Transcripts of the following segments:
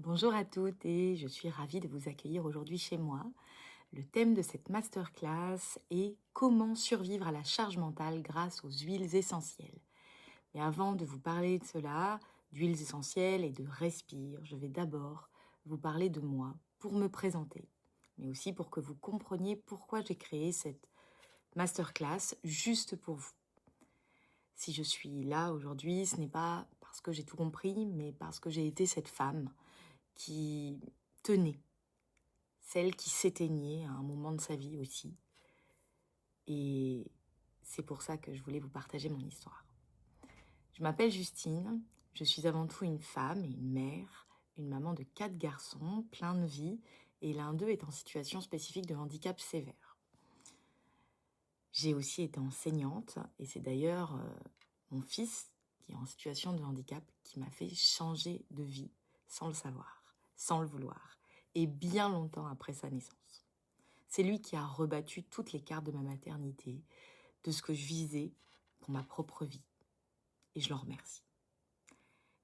Bonjour à toutes et je suis ravie de vous accueillir aujourd'hui chez moi. Le thème de cette masterclass est comment survivre à la charge mentale grâce aux huiles essentielles. Mais avant de vous parler de cela, d'huiles essentielles et de respire, je vais d'abord vous parler de moi pour me présenter, mais aussi pour que vous compreniez pourquoi j'ai créé cette masterclass juste pour vous. Si je suis là aujourd'hui, ce n'est pas parce que j'ai tout compris, mais parce que j'ai été cette femme qui tenait, celle qui s'éteignait à un moment de sa vie aussi. Et c'est pour ça que je voulais vous partager mon histoire. Je m'appelle Justine, je suis avant tout une femme et une mère, une maman de 4 garçons, plein de vie, et l'un d'eux est en situation spécifique de handicap sévère. J'ai aussi été enseignante, et c'est d'ailleurs mon fils, qui est en situation de handicap, qui m'a fait changer de vie, sans le savoir, sans le vouloir, et bien longtemps après sa naissance. C'est lui qui a rebattu toutes les cartes de ma maternité, de ce que je visais pour ma propre vie. Et je l'en remercie.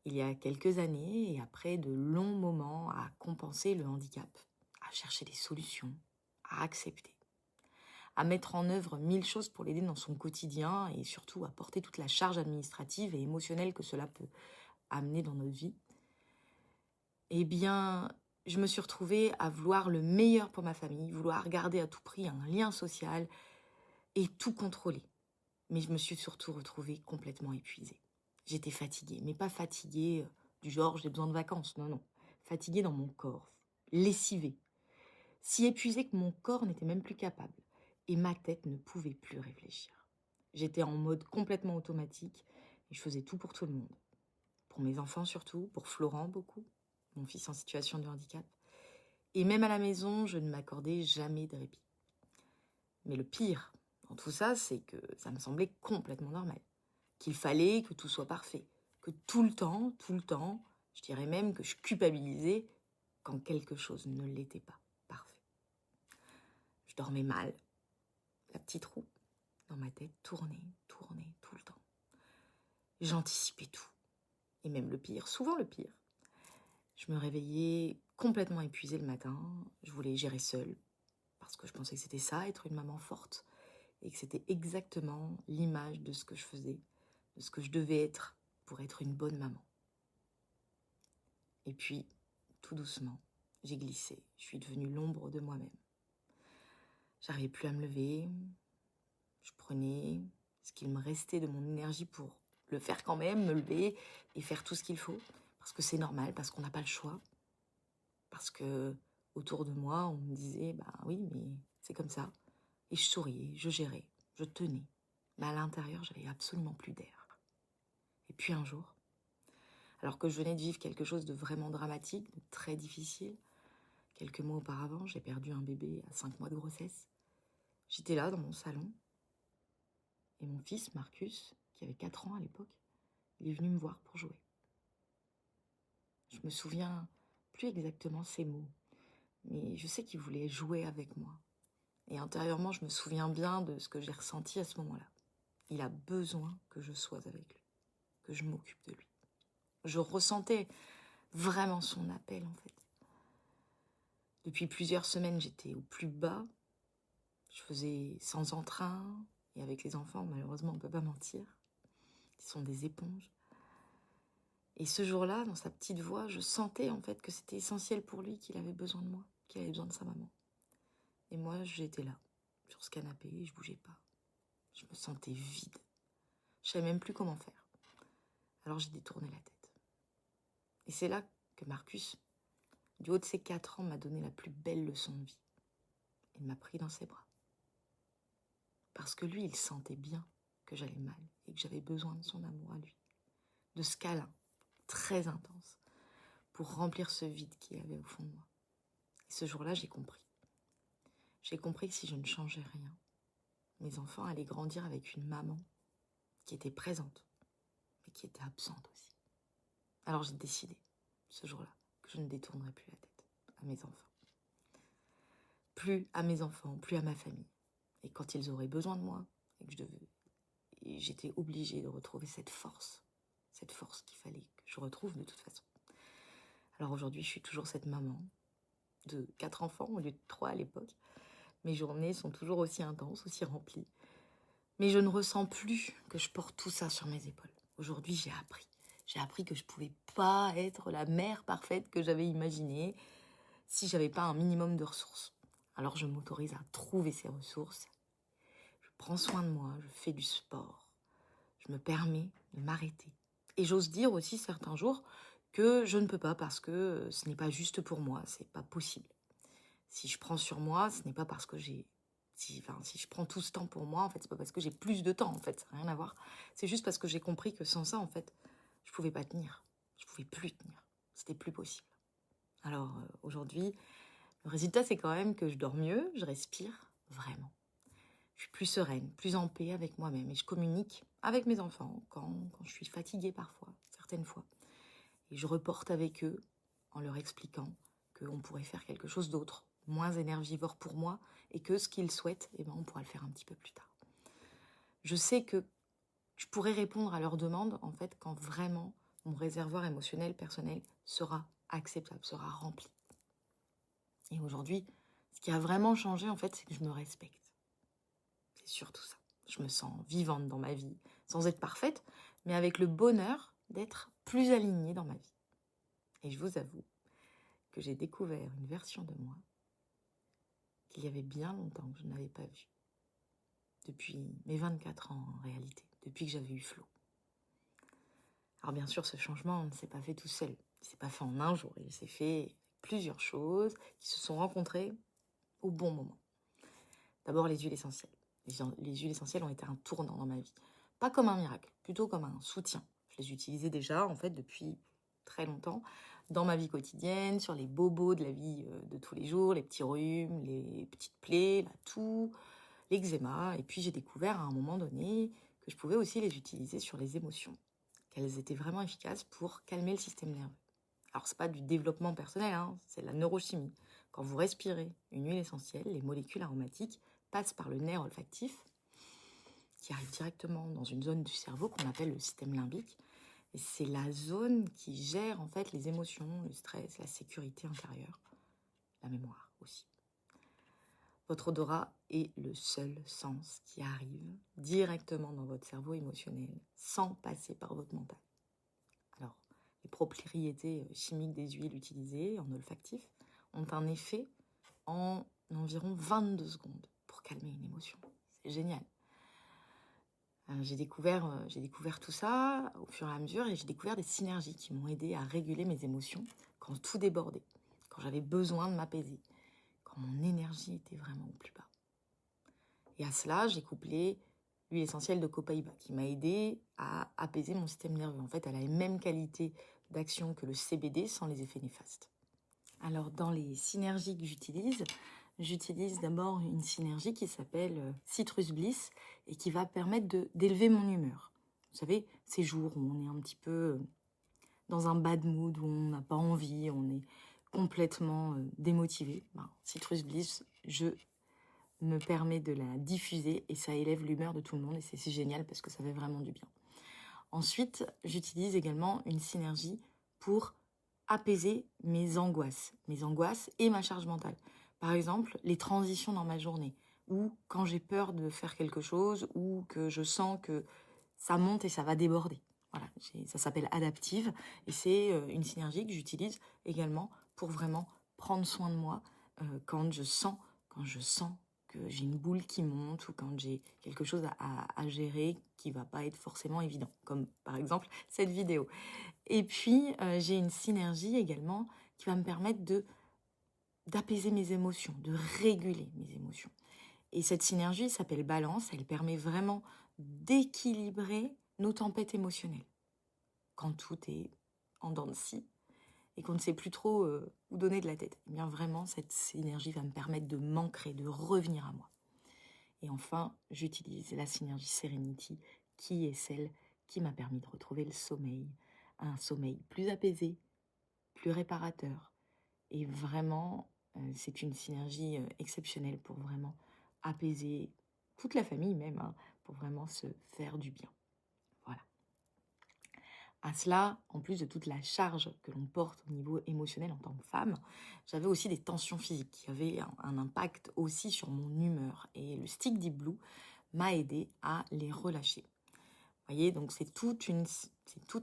Il y a quelques années, et après de longs moments à compenser le handicap, à chercher des solutions, à accepter, à mettre en œuvre 1000 choses pour l'aider dans son quotidien et surtout à porter toute la charge administrative et émotionnelle que cela peut amener dans notre vie, eh bien, je me suis retrouvée à vouloir le meilleur pour ma famille, vouloir garder à tout prix un lien social et tout contrôler. Mais je me suis surtout retrouvée complètement épuisée. J'étais fatiguée, mais pas fatiguée du genre j'ai besoin de vacances, non. Fatiguée dans mon corps, lessivée, si épuisée que mon corps n'était même plus capable et ma tête ne pouvait plus réfléchir. J'étais en mode complètement automatique et je faisais tout pour tout le monde. Pour mes enfants surtout, pour Florent beaucoup, mon fils en situation de handicap. Et même à la maison, je ne m'accordais jamais de répit. Mais le pire dans tout ça, c'est que ça me semblait complètement normal. Qu'il fallait que tout soit parfait. Que tout le temps, je dirais même que je culpabilisais quand quelque chose ne l'était pas parfait. Je dormais mal. La petite roue dans ma tête tournait tout le temps. J'anticipais tout. Et même le pire, souvent le pire. Je me réveillais complètement épuisée le matin. Je voulais gérer seule. Parce que je pensais que c'était ça, être une maman forte. Et que c'était exactement l'image de ce que je faisais, de ce que je devais être pour être une bonne maman. Et puis, tout doucement, j'ai glissé. Je suis devenue l'ombre de moi-même. J'arrivais plus à me lever. Je prenais ce qu'il me restait de mon énergie pour le faire quand même, me lever et faire tout ce qu'il faut. Parce que c'est normal, parce qu'on n'a pas le choix. Parce que autour de moi, on me disait, bah oui, mais c'est comme ça. Et je souriais, je gérais, je tenais. Mais à l'intérieur, j'avais absolument plus d'air. Et puis un jour, alors que je venais de vivre quelque chose de vraiment dramatique, de très difficile, quelques mois auparavant, j'ai perdu un bébé à 5 mois de grossesse. J'étais là dans mon salon et mon fils, Marcus, qui avait 4 ans à l'époque, il est venu me voir pour jouer. Je me souviens plus exactement ses mots, mais je sais qu'il voulait jouer avec moi. Et intérieurement, je me souviens bien de ce que j'ai ressenti à ce moment-là. Il a besoin que je sois avec lui, que je m'occupe de lui. Je ressentais vraiment son appel, en fait. Depuis plusieurs semaines, j'étais au plus bas. Je faisais sans entrain. Et avec les enfants, malheureusement, on ne peut pas mentir. Ils sont des éponges. Et ce jour-là, dans sa petite voix, je sentais en fait que c'était essentiel pour lui, qu'il avait besoin de moi, qu'il avait besoin de sa maman. Et moi, j'étais là, sur ce canapé, et je bougeais pas. Je me sentais vide. Je savais même plus comment faire. Alors j'ai détourné la tête. Et c'est là que Marcus, du haut de ses 4 ans, m'a donné la plus belle leçon de vie. Il m'a pris dans ses bras. Parce que lui, il sentait bien que j'allais mal et que j'avais besoin de son amour à lui. De ce câlin très intense pour remplir ce vide qu'il y avait au fond de moi. Et ce jour-là, j'ai compris. J'ai compris que si je ne changeais rien, mes enfants allaient grandir avec une maman qui était présente, mais qui était absente aussi. Alors j'ai décidé, ce jour-là, que je ne détournerais plus la tête à mes enfants. Plus à mes enfants, plus à ma famille. Et quand ils auraient besoin de moi, et j'étais obligée de retrouver cette force qu'il fallait que je retrouve de toute façon. Alors aujourd'hui, je suis toujours cette maman de 4 enfants au lieu de 3 à l'époque. Mes journées sont toujours aussi intenses, aussi remplies. Mais je ne ressens plus que je porte tout ça sur mes épaules. Aujourd'hui, j'ai appris. J'ai appris que je ne pouvais pas être la mère parfaite que j'avais imaginée si j'avais pas un minimum de ressources. Alors je m'autorise à trouver ces ressources. Je prends soin de moi, je fais du sport. Je me permets de m'arrêter. Et j'ose dire aussi certains jours que je ne peux pas parce que ce n'est pas juste pour moi, c'est pas possible. Si je prends sur moi, ce n'est pas parce que si je prends tout ce temps pour moi, en fait, c'est pas parce que j'ai plus de temps, en fait, ça n'a rien à voir. C'est juste parce que j'ai compris que sans ça, en fait, je pouvais pas tenir. Je pouvais plus tenir. C'était plus possible. Alors, aujourd'hui, le résultat, c'est quand même que je dors mieux, je respire, vraiment. Je suis plus sereine, plus en paix avec moi-même et je communique avec mes enfants quand je suis fatiguée parfois, certaines fois. Et je reporte avec eux en leur expliquant qu'on pourrait faire quelque chose d'autre, moins énergivore pour moi, et que ce qu'ils souhaitent, on pourra le faire un petit peu plus tard. Je sais que je pourrais répondre à leurs demandes, en fait, quand vraiment mon réservoir émotionnel, personnel, sera acceptable, sera rempli. Et aujourd'hui, ce qui a vraiment changé, en fait, c'est que je me respecte. C'est surtout ça. Je me sens vivante dans ma vie, sans être parfaite, mais avec le bonheur d'être plus alignée dans ma vie. Et je vous avoue que j'ai découvert une version de moi qu'il y avait bien longtemps que je n'avais pas vue. Depuis mes 24 ans en réalité, depuis que j'avais eu Flo. Alors bien sûr, ce changement ne s'est pas fait tout seul. Il ne s'est pas fait en un jour. Il s'est fait plusieurs choses qui se sont rencontrées au bon moment. D'abord les huiles essentielles. Les huiles essentielles ont été un tournant dans ma vie. Pas comme un miracle, plutôt comme un soutien. Je les utilisais déjà en fait depuis très longtemps dans ma vie quotidienne, sur les bobos de la vie de tous les jours, les petits rhumes, les petites plaies, la toux, l'eczéma. Et puis j'ai découvert à un moment donné que je pouvais aussi les utiliser sur les émotions, qu'elles étaient vraiment efficaces pour calmer le système nerveux. Alors c'est pas du développement personnel, hein, c'est la neurochimie. Quand vous respirez une huile essentielle, les molécules aromatiques passent par le nerf olfactif, qui arrive directement dans une zone du cerveau qu'on appelle le système limbique. Et c'est la zone qui gère en fait les émotions, le stress, la sécurité intérieure, la mémoire aussi. Votre odorat est le seul sens qui arrive directement dans votre cerveau émotionnel, sans passer par votre mental. Alors, les propriétés chimiques des huiles utilisées en olfactif ont un effet en environ 22 secondes pour calmer une émotion. C'est génial. J'ai découvert tout ça au fur et à mesure et j'ai découvert des synergies qui m'ont aidé à réguler mes émotions quand tout débordait, quand j'avais besoin de m'apaiser, quand mon énergie était vraiment au plus bas. Et à cela, j'ai couplé l'huile essentielle de copaïba qui m'a aidé à apaiser mon système nerveux. En fait, elle a les mêmes qualités d'action que le CBD sans les effets néfastes. Alors, dans les synergies que j'utilise d'abord une synergie qui s'appelle Citrus Bliss et qui va permettre d'élever mon humeur. Vous savez, ces jours où on est un petit peu dans un bad mood, où on n'a pas envie, on est complètement démotivé. Citrus Bliss, je me permets de la diffuser et ça élève l'humeur de tout le monde et c'est génial parce que ça fait vraiment du bien. Ensuite, j'utilise également une synergie pour apaiser mes angoisses et ma charge mentale. Par exemple, les transitions dans ma journée ou quand j'ai peur de faire quelque chose ou que je sens que ça monte et ça va déborder. Voilà, ça s'appelle adaptive et c'est une synergie que j'utilise également pour vraiment prendre soin de moi quand je sens que j'ai une boule qui monte ou quand j'ai quelque chose à gérer qui va pas être forcément évident, comme par exemple cette vidéo. Et puis, j'ai une synergie également qui va me permettre d'apaiser mes émotions, de réguler mes émotions. Et cette synergie s'appelle balance, elle permet vraiment d'équilibrer nos tempêtes émotionnelles. Quand tout est en dents de scie et qu'on ne sait plus trop où donner de la tête. Eh bien vraiment, cette synergie va me permettre de m'ancrer, de revenir à moi. Et enfin, j'utilise la synergie Serenity, qui est celle qui m'a permis de retrouver le sommeil, un sommeil plus apaisé, plus réparateur. Et vraiment, c'est une synergie exceptionnelle pour vraiment apaiser toute la famille même, hein, pour vraiment se faire du bien. Voilà. À cela, en plus de toute la charge que l'on porte au niveau émotionnel en tant que femme, j'avais aussi des tensions physiques qui avaient un impact aussi sur mon humeur. Et le Stick Deep Blue m'a aidé à les relâcher. Vous voyez, donc c'est tout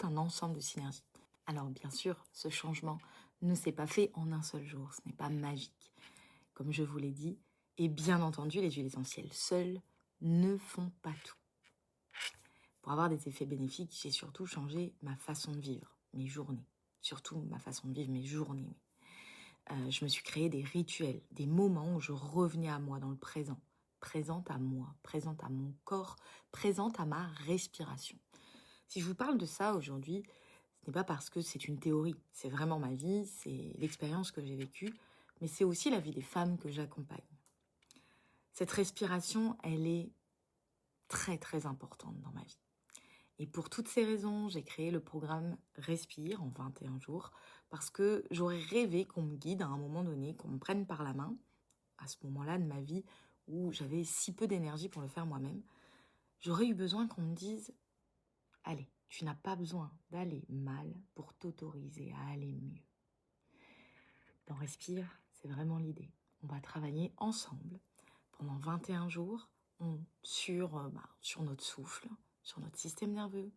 un ensemble de synergies. Alors bien sûr, ce changement ne s'est pas fait en un seul jour, ce n'est pas magique, comme je vous l'ai dit. Et bien entendu, les huiles essentielles seules ne font pas tout. Pour avoir des effets bénéfiques, j'ai surtout changé ma façon de vivre, mes journées. Surtout ma façon de vivre mes journées. Oui. Je me suis créé des rituels, des moments où je revenais à moi dans le présent. Présente à moi, présente à mon corps, présente à ma respiration. Si je vous parle de ça aujourd'hui, ce n'est pas parce que c'est une théorie. C'est vraiment ma vie, c'est l'expérience que j'ai vécue, mais c'est aussi la vie des femmes que j'accompagne. Cette respiration, elle est très très importante dans ma vie. Et pour toutes ces raisons, j'ai créé le programme Respire en 21 jours parce que j'aurais rêvé qu'on me guide à un moment donné, qu'on me prenne par la main, à ce moment-là de ma vie où j'avais si peu d'énergie pour le faire moi-même. J'aurais eu besoin qu'on me dise « Allez, tu n'as pas besoin d'aller mal pour t'autoriser à aller mieux. » Dans Respire, c'est vraiment l'idée. On va travailler ensemble pendant 21 jours sur notre souffle, sur notre système nerveux,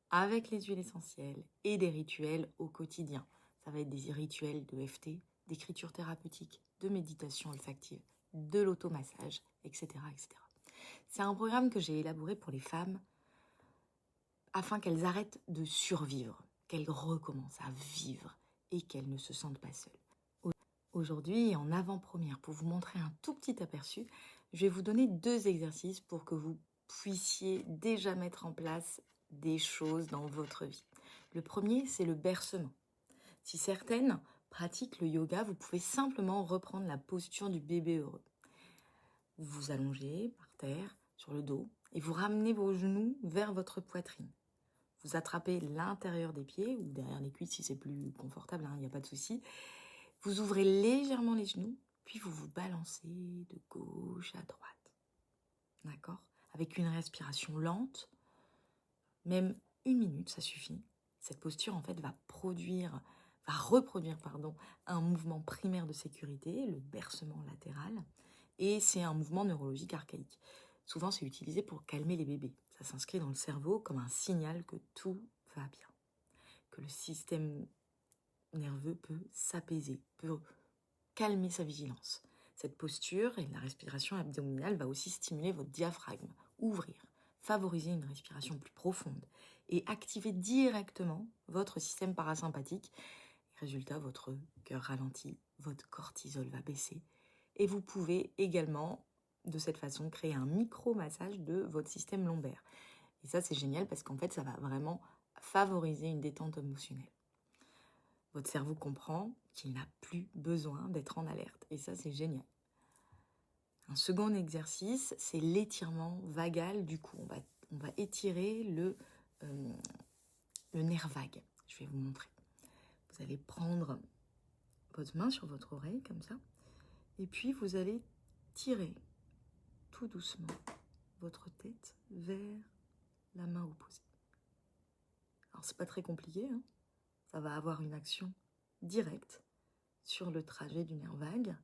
avec les huiles essentielles et des rituels au quotidien. Ça va être des rituels de EFT, d'écriture thérapeutique, de méditation olfactive, de l'automassage, etc., etc. C'est un programme que j'ai élaboré pour les femmes afin qu'elles arrêtent de survivre, qu'elles recommencent à vivre et qu'elles ne se sentent pas seules. Aujourd'hui, en avant-première, pour vous montrer un tout petit aperçu, je vais vous donner 2 exercices pour que vous puissiez déjà mettre en place des choses dans votre vie. Le premier, c'est le bercement. Si certaines pratiquent le yoga, vous pouvez simplement reprendre la posture du bébé heureux. Vous vous allongez par terre, sur le dos, et vous ramenez vos genoux vers votre poitrine. Vous attrapez l'intérieur des pieds, ou derrière les cuisses si c'est plus confortable, il n'y a pas de souci. Vous ouvrez légèrement les genoux, puis vous vous balancez de gauche à droite. D'accord ? Avec une respiration lente, même 1 minute, ça suffit. Cette posture, en fait, va reproduire un mouvement primaire de sécurité, le bercement latéral, et c'est un mouvement neurologique archaïque. Souvent, c'est utilisé pour calmer les bébés. Ça s'inscrit dans le cerveau comme un signal que tout va bien, que le système nerveux peut s'apaiser, peut calmer sa vigilance. Cette posture et la respiration abdominale va aussi stimuler votre diaphragme, ouvrir, favoriser une respiration plus profonde et activer directement votre système parasympathique. Résultat, votre cœur ralentit, votre cortisol va baisser et vous pouvez également, de cette façon, créer un micro-massage de votre système lombaire. Et ça, c'est génial parce qu'en fait, ça va vraiment favoriser une détente émotionnelle. Votre cerveau comprend qu'il n'a plus besoin d'être en alerte. Et ça, c'est génial. Un second exercice, c'est l'étirement vagal du cou. On va étirer le nerf vague. Je vais vous montrer. Vous allez prendre votre main sur votre oreille, comme ça. Et puis, vous allez tirer tout doucement votre tête vers la main opposée. Alors, c'est pas très compliqué, hein. Ça va avoir une action directe sur le trajet du nerf vague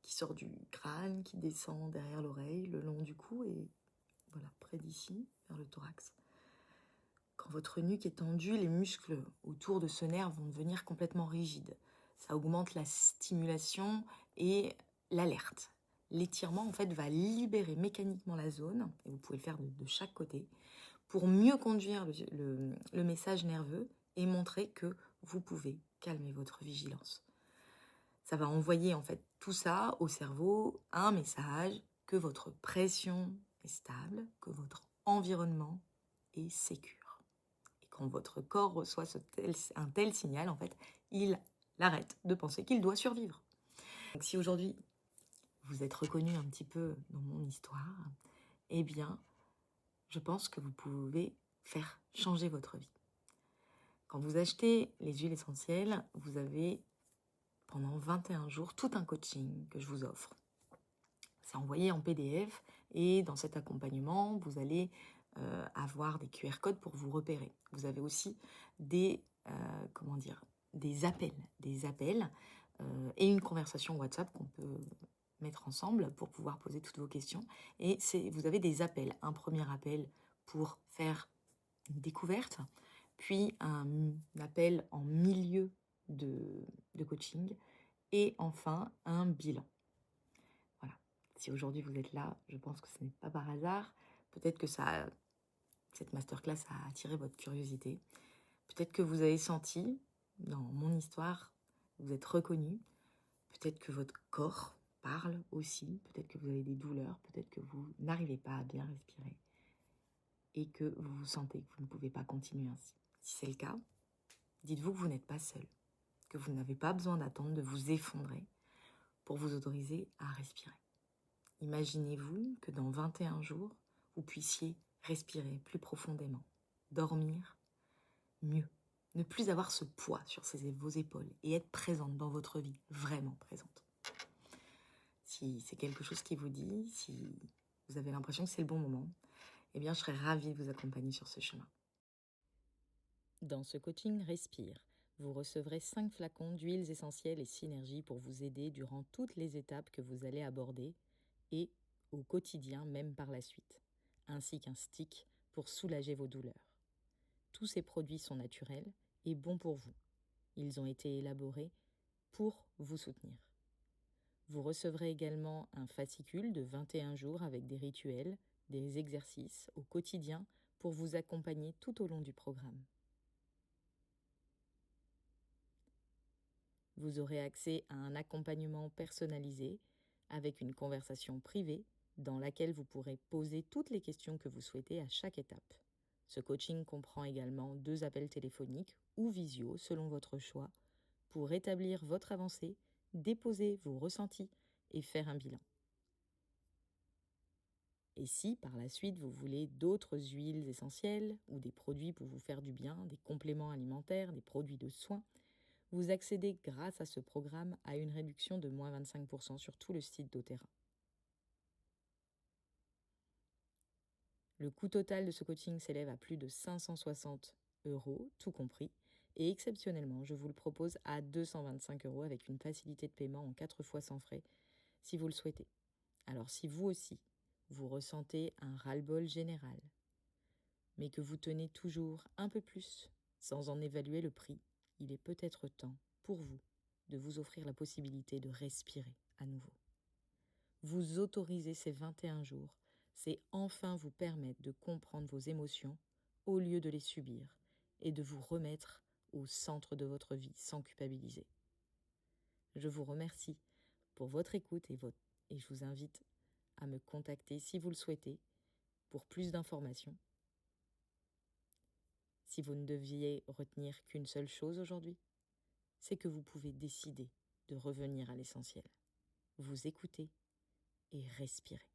qui sort du crâne, qui descend derrière l'oreille, le long du cou et voilà, près d'ici, vers le thorax. Quand votre nuque est tendue, les muscles autour de ce nerf vont devenir complètement rigides. Ça augmente la stimulation et l'alerte. L'étirement, en fait, va libérer mécaniquement la zone, et vous pouvez le faire de chaque côté, pour mieux conduire le message nerveux et montrer que vous pouvez calmer votre vigilance. Ça va envoyer en fait tout ça au cerveau, un message que votre pression est stable, que votre environnement est sécure. Et quand votre corps reçoit un tel signal, en fait, il arrête de penser qu'il doit survivre. Donc si aujourd'hui vous êtes reconnu un petit peu dans mon histoire, eh bien, je pense que vous pouvez faire changer votre vie. Quand vous achetez les huiles essentielles, vous avez pendant 21 jours tout un coaching que je vous offre. C'est envoyé en PDF et dans cet accompagnement, vous allez avoir des QR codes pour vous repérer. Vous avez aussi des, des appels et une conversation WhatsApp qu'on peut mettre ensemble pour pouvoir poser toutes vos questions. Et vous avez des appels. Un premier appel pour faire une découverte, puis un appel en milieu de coaching et enfin un bilan. Voilà. Si aujourd'hui vous êtes là, je pense que ce n'est pas par hasard. Peut-être que cette masterclass a attiré votre curiosité. Peut-être que vous avez senti, dans mon histoire, vous êtes reconnu. Peut-être que votre corps parle aussi. Peut-être que vous avez des douleurs. Peut-être que vous n'arrivez pas à bien respirer. Et que vous vous sentez que vous ne pouvez pas continuer ainsi. Si c'est le cas, dites-vous que vous n'êtes pas seul. Que vous n'avez pas besoin d'attendre de vous effondrer pour vous autoriser à respirer. Imaginez-vous que dans 21 jours, vous puissiez respirer plus profondément, dormir mieux, ne plus avoir ce poids sur vos épaules et être présente dans votre vie, vraiment présente. Si c'est quelque chose qui vous dit, si vous avez l'impression que c'est le bon moment, eh bien je serais ravie de vous accompagner sur ce chemin. Dans ce coaching Respire, vous recevrez 5 flacons d'huiles essentielles et synergies pour vous aider durant toutes les étapes que vous allez aborder et au quotidien même par la suite, ainsi qu'un stick pour soulager vos douleurs. Tous ces produits sont naturels et bons pour vous. Ils ont été élaborés pour vous soutenir. Vous recevrez également un fascicule de 21 jours avec des rituels, des exercices au quotidien pour vous accompagner tout au long du programme. Vous aurez accès à un accompagnement personnalisé avec une conversation privée dans laquelle vous pourrez poser toutes les questions que vous souhaitez à chaque étape. Ce coaching comprend également 2 appels téléphoniques ou visio selon votre choix pour établir votre avancée, déposer vos ressentis et faire un bilan. Et si par la suite vous voulez d'autres huiles essentielles ou des produits pour vous faire du bien, des compléments alimentaires, des produits de soins, vous accédez grâce à ce programme à une réduction de moins 25% sur tout le site d'Otera. Le coût total de ce coaching s'élève à plus de 560 €, tout compris, et exceptionnellement, je vous le propose à 225 € avec une facilité de paiement en 4 fois sans frais, si vous le souhaitez. Alors si vous aussi, vous ressentez un ras-le-bol général, mais que vous tenez toujours un peu plus, sans en évaluer le prix, il est peut-être temps pour vous de vous offrir la possibilité de respirer à nouveau. Vous autoriser ces 21 jours, c'est enfin vous permettre de comprendre vos émotions au lieu de les subir et de vous remettre au centre de votre vie sans culpabiliser. Je vous remercie pour votre écoute et je vous invite à me contacter si vous le souhaitez pour plus d'informations. Si vous ne deviez retenir qu'une seule chose aujourd'hui, c'est que vous pouvez décider de revenir à l'essentiel. Vous écoutez et respirer.